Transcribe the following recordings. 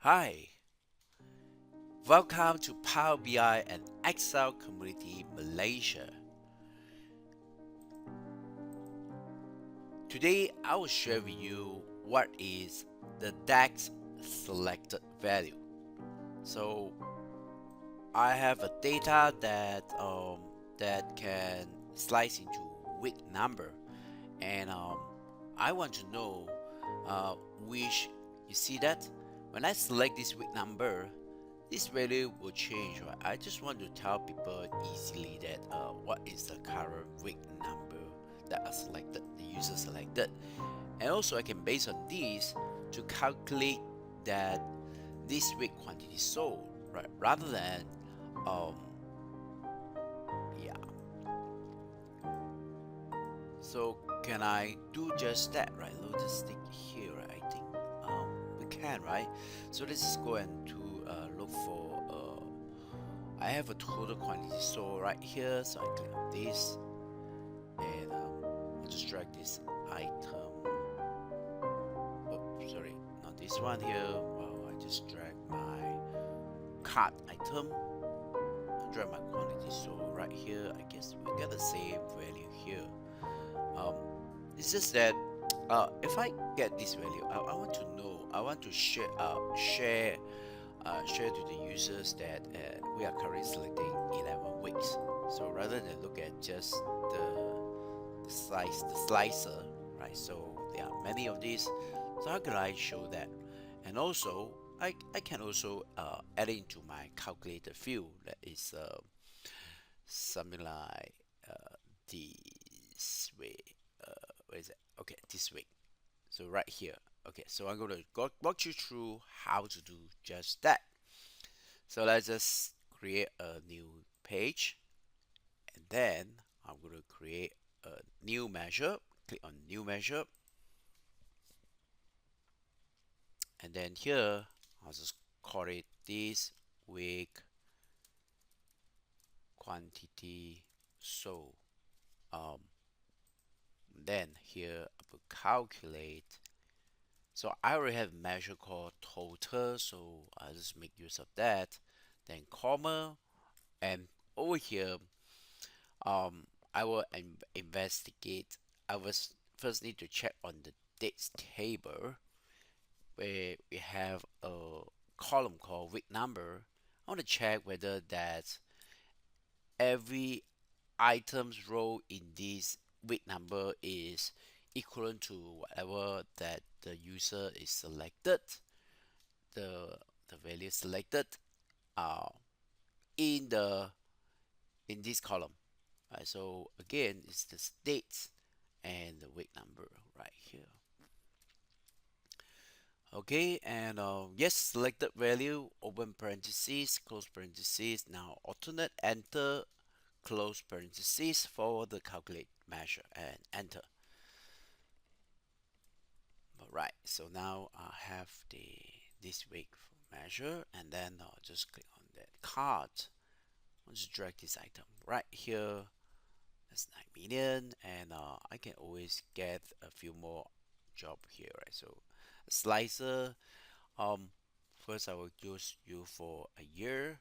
Hi, welcome to Power BI and Excel Community Malaysia. Today I will share with you what is the DAX selected value. So I have a data that can slice into week number, and I want to know which you see that when I select this week number, this value will change, right? I just want to tell people easily that what is the current week number that are selected, the user selected, and also I can base on this to calculate that this week quantity sold, right? Rather than um yeah. So can I do just that, right? Let's just stick here, right? I think we can, right? So let's just go and to look for I have a total quantity so right here, so I click on this and I'll just drag this item. Oh, sorry, not this one here. Well, I just drag my cart item, drag my quantity so right here. I guess we get the same value here. Um, it's just that if I get this value, I want to know. I want to share to the users that we are currently selecting 11 weeks. So rather than look at just the slicer, right? So there are many of these. So how can I show that? And also, I can also add into my calculator field that is something like this way. Where is it? Okay, this way. So right here. Okay, so I'm going to walk you through how to do just that. So let's just create a new page, and then I'm going to create a new measure. Click on new measure, and then here I'll just call it this week quantity sold. Um, then here I will calculate. So I already have a measure called total, so I'll just make use of that. Then comma, and over here I will investigate. I was first need to check on the dates table where we have a column called week number. I want to check whether that every items row in this week number is equivalent to whatever that the user is selected, the value selected uh, in the in this column. Right, so again, it's the dates and the week number right here. Okay, and yes, selected value, open parentheses, close parentheses. Now alternate enter, close parentheses for the calculate measure and enter. All right, so now I have the this week measure, and then I'll just click on that card. I'll just drag this item right here. That's 9 million, and I can always get a few more job here, right? So a slicer. First I will use you for a year.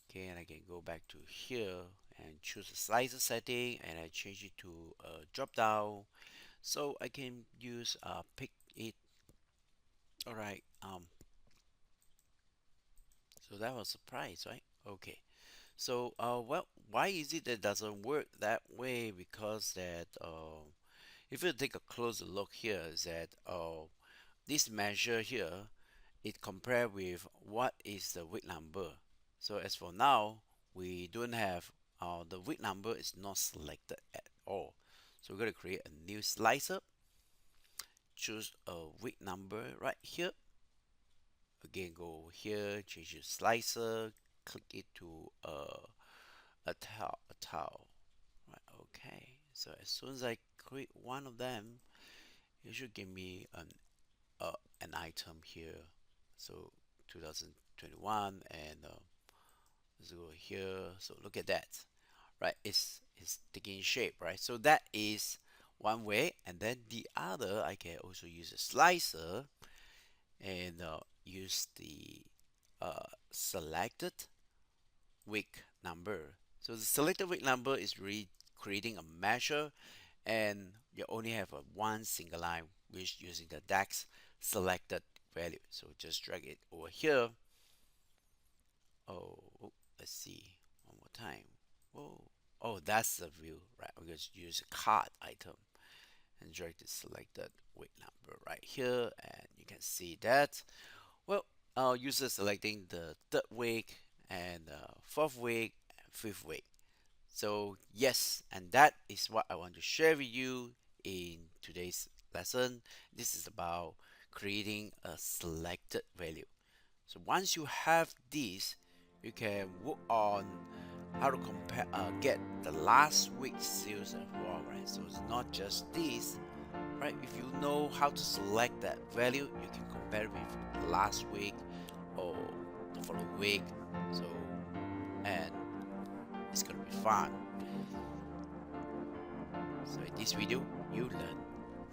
Okay, and I can go back to here and choose a slicer setting, and I change it to a drop down, so I can use pick it. All right. So that was a surprise, right? Okay. So well, why is it that doesn't work that way? Because that if you take a closer look here, is that this measure here it compare with what is the week number. So as for now, we don't have the week number is not selected at all. So we're going to create a new slicer, choose a week number right here. Again, go over here, change your slicer, click it to a towel. Right, okay. So as soon as I create one of them, it should give me an item here. So 2021, and let's go here. So look at that, right? It's taking shape, right? So that is one way, and then the other I can also use a slicer and use the selected week number. So the selected week number is really creating a measure, and you only have a one single line which using the DAX selected value. So just drag it over here. Oh, let's see one more time. Oh, that's the view, right? We're going to use a card item and drag the selected week number right here, and you can see that. Well, our user selecting the third week and fourth week and fifth week. So yes, and that is what I want to share with you in today's lesson. This is about creating a selected value. So once you have this, you can work on how to compare, get the last week's sales as well, right? So it's not just this, right? If you know how to select that value, you can compare it with last week or the following week. So, and it's gonna be fun. So in this video, you learn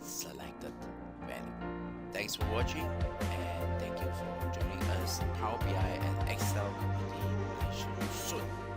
selected value. Thanks for watching, and thank you for joining us in Power BI and Excel community. Soon.